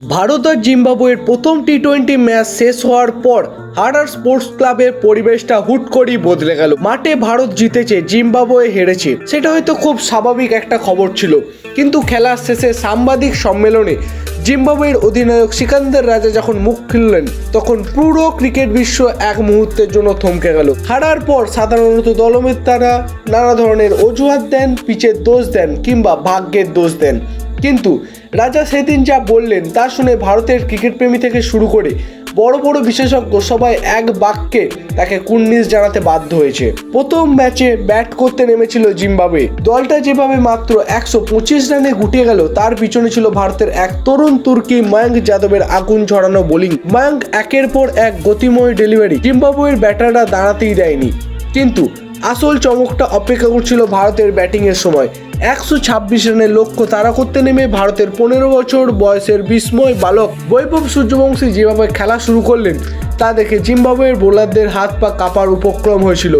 ভারত আর জিম্বাবুয়ের প্রথম টি-20 ম্যাচ শেষ হওয়ার পর হারার স্পোর্টস ক্লাবের পরিবেশটা হুট করেই বদলে গেল। মাঠে ভারত জিতেছে, জিম্বাবুয়ে হেরেছে, সেটা হয়তো খুব স্বাভাবিক একটা খবর ছিল, কিন্তু খেলার শেষে সাংবাদিক সম্মেলনে জিম্বাবুয়ের অধিনায়ক সিকান্দার রাজা যখন মুখ খুললেন তখন পুরো ক্রিকেট বিশ্ব এক মুহূর্তের জন্য থমকে গেল। হারার পর সাধারণত দলনেতারা নানা ধরনের অজুহাত দেন, পিচের দোষ দেন কিংবা ভাগ্যের দোষ দেন, কিন্তু রাজা সেদিন যা বললেন তা শুনে ভারতের ক্রিকেট প্রেমী থেকে শুরু করে বড় বড় বিশেষজ্ঞ সবাই এক বাক্যে তাকে কুর্নিশ জানাতে বাধ্য হয়েছে। প্রথম ম্যাচে ব্যাট করতে নেমেছিল জিম্বাবুয়ে। দলটা যেভাবে মাত্র 125 রানে গুটিয়ে গেল তার পিছনে ছিল ভারতের এক তরুণ তুর্কি ময়ঙ্ক যাদবের আগুন ঝরানো বোলিং। ময়ঙ্ক একের পর এক গতিময় ডেলিভারি জিম্বাবুয়ের ব্যাটাররা দাঁড়াতেই দেয়নি, কিন্তু আসল চমকটা অপেক্ষা করছিল ভারতের ব্যাটিংয়ের সময়। 126 রানের লক্ষ্য তাড়া করতে নেমে ভারতের 15 বছর বয়সের বিস্ময় বালক বৈভব সূর্যবংশী যেভাবে খেলা শুরু করলেন তা দেখে জিম্বাবুয়ের বোলারদের হাত পা কাঁপার উপক্রম হয়েছিল।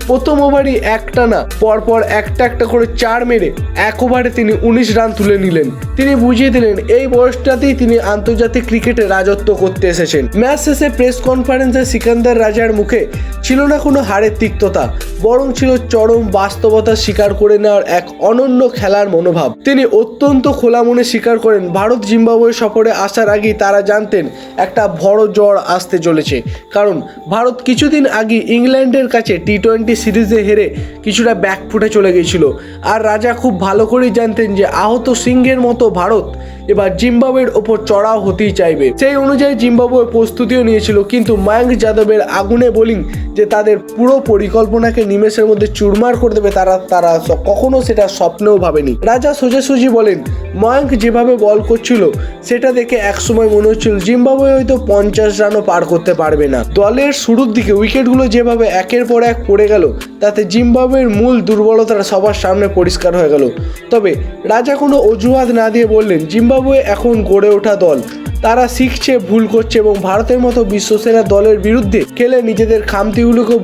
প্রথম ওভারই একটানা পরপর একটা করে 4 মেরে এক ওভারে তিনি 19 রান তুলে নিলেন। তিনি বুঝিয়ে দিলেন এই বয়সটাতেই তিনি আন্তর্জাতিক ক্রিকেটে রাজত্ব করতে এসেছেন। ম্যাচ শেষে প্রেস কনফারেন্সে সিকান্দার রাজার মুখে ছিল না কোনো হারের তিক্ততা, বরং ছিল চরম বাস্তবতা স্বীকার করে নেওয়ার এক অনন্য খেলার মনোভাব। তিনি অত্যন্ত খোলা মনে স্বীকার করেন ভারত জিম্বাবুয়ে সফরে আসার আগেই তারা জানতেন একটা বড় ঝড় আসতে চলেছে, কারণ ভারত কিছুদিন আগে ইংল্যান্ডের কাছে টি-20 সিরিজে হেরে কিছুটা ব্যাকফুটে চলে গিয়েছিল। আর রাজা খুব ভালো করেই জানতেন যে আহত সিংহের মতো ভারত এবার জিম্বাবুয়ের ওপর চড়াও হতেই চাইবে। সেই অনুযায়ী জিম্বাবুয়ে প্রস্তুতিও নিয়েছিল, কিন্তু ময়ঙ্ক যাদবের আগুনে বোলিং যে তাদের পুরো পরিকল্পনাকে নিমেষের মধ্যে চুরমার করে দেবে তারা কখনো সেটা স্বপ্নেও ভাবেনি। রাজা সোজাসুজি বলেন, ময়ঙ্ক যেভাবে বল করছিল সেটা দেখে একসময় মনে হচ্ছিল জিম্বাবুয়ে হয়তো 50 রানও পার করতে পারবে না। দলের শুরুর দিকে উইকেটগুলো যেভাবে একের পর এক পড়ে গেল তাতে জিম্বাবুয়ের মূল দুর্বলতাটা সবার সামনে পরিষ্কার হয়ে গেল। তবে রাজা কোনো অজুহাত না দিয়ে বললেন, জিম্বাবুয়ে এখন গড়ে ওঠা দল, তারা শিখছে, ভুল করছে এবং ভারতের মতো বিশ্বসেরা দলের বিরুদ্ধে খেলে নিজেদের খামতিগুলোকে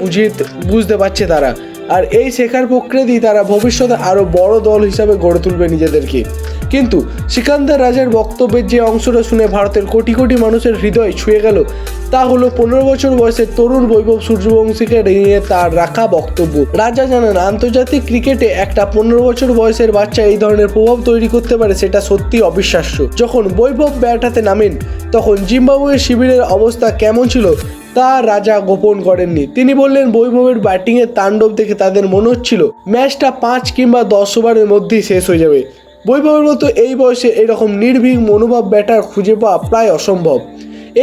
বুঝতে পারছে তারা। আর এই শেখার প্রক্রিয়াতেই তারা ভবিষ্যতে আরও বড় দল হিসাবে গড়ে তুলবে নিজেদেরকে। কিন্তু সিকান্দার রাজার বক্তব্যের যে অংশটা শুনে ভারতের কোটি কোটি মানুষের হৃদয় ছুঁয়ে গেল তা হলো 15 বছর বয়সের তরুণ বৈভব সূর্যবংশীকে নিয়ে তার রাখা বক্তব্য। রাজা জানান আন্তর্জাতিক ক্রিকেটে একটা 15 বছর বয়সের বাচ্চা এই ধরনের প্রভাব তৈরি করতে পারে সেটা সত্যি অবিশ্বাস্য। যখন বৈভব ব্যাট হাতে নামেন তখন জিম্বাবুয়ের শিবিরের অবস্থা কেমন ছিল তা রাজা গোপন করেননি। তিনি বললেন, বৈভবের ব্যাটিংয়ের তাণ্ডব দেখে তাদের মনে হচ্ছিল ম্যাচটা 5 কিংবা 10 ওভারের মধ্যেই শেষ হয়ে যাবে। বৈভবের মতো এই বয়সে এরকম নির্ভীক মনোভাব ব্যাটার খুঁজে পাওয়া প্রায় অসম্ভব।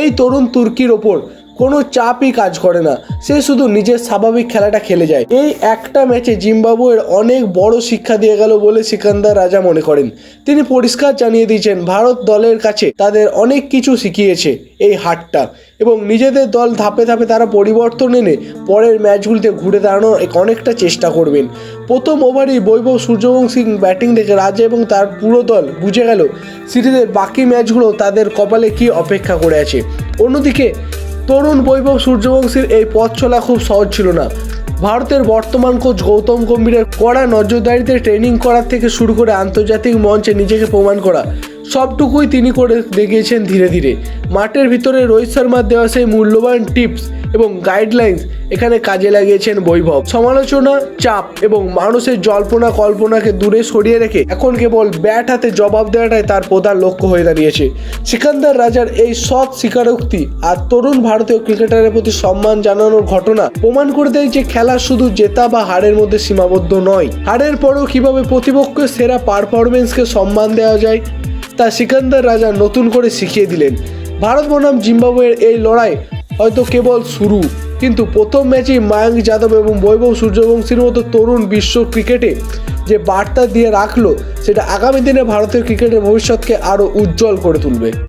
এই তরুণ তুর্কির ওপর কোনো চাপই কাজ করে না, সে শুধু নিজের স্বাভাবিক খেলাটা খেলে যায়। এই একটা ম্যাচে জিম্বাবুয়ের অনেক বড় শিক্ষা দিয়ে গেল বলে সিকান্দার রাজা মনে করেন। তিনি পরিষ্কার জানিয়ে দিয়েছেন ভারত দলের কাছে তাদের অনেক কিছু শিখিয়েছে এই হারটা, এবং নিজেদের দল ধাপে ধাপে তারা পরিবর্তন এনে পরের ম্যাচগুলিতে ঘুরে দাঁড়ানোর অনেকটা চেষ্টা করবেন। প্রথম ওভারেই বৈভব সূর্যবংশী ব্যাটিং দেখে রাজা এবং তার পুরো দল বুঝে গেল সিরিজের বাকি ম্যাচগুলো তাদের কপালে কি অপেক্ষা করে আছে। অন্যদিকে তরুণ বৈভব সূর্যবংশীর এই পথ চলা খুব সহজ ছিল না। ভারতের বর্তমান কোচ গৌতম গম্ভীরের কড়া নজরদারিতে ট্রেনিং করার থেকে শুরু করে আন্তর্জাতিক মঞ্চে নিজেকে প্রমাণ করা সবটুকুই তিনি করে দেখিয়েছেন ধীরে ধীরে। মাঠের ভিতরে রোহিত শর্মার দেওয়া সেই মূল্যবান টিপস এবং গাইডলাইন্স এখানে কাজে লাগিয়েছেন বৈভব। সমালোচনা, চাপ এবং মানুষের জল্পনা কল্পনাকে দূরে সরিয়ে রেখে এখন কেবল ব্যাট হাতে জবাব দেওয়াটাই তার প্রধান লক্ষ্য হয়ে দাঁড়িয়েছে। সিকান্দার রাজার এই সৎ স্বীকারোক্তি আর তরুণ ভারতীয় ক্রিকেটারের প্রতি সম্মান জানানোর ঘটনা প্রমাণ করে দেয় যে খেলা শুধু জেতা বা হারের মধ্যে সীমাবদ্ধ নয়। হারের পরেও কিভাবে প্রতিপক্ষের সেরা পারফরমেন্সকে সম্মান দেওয়া যায় তা সিকান্দার রাজা নতুন করে শিখিয়ে দিলেন। ভারত বনাম জিম্বাবুয়ের এই লড়াই হয়তো কেবল শুরু, কিন্তু প্রথম ম্যাচেই ময়ঙ্ক যাদব এবং বৈভব সূর্যবংশীর মতো তরুণ বিশ্ব ক্রিকেটে যে বার্তা দিয়ে রাখলো সেটা আগামী দিনে ভারতীয় ক্রিকেটের ভবিষ্যৎকে আরও উজ্জ্বল করে তুলবে।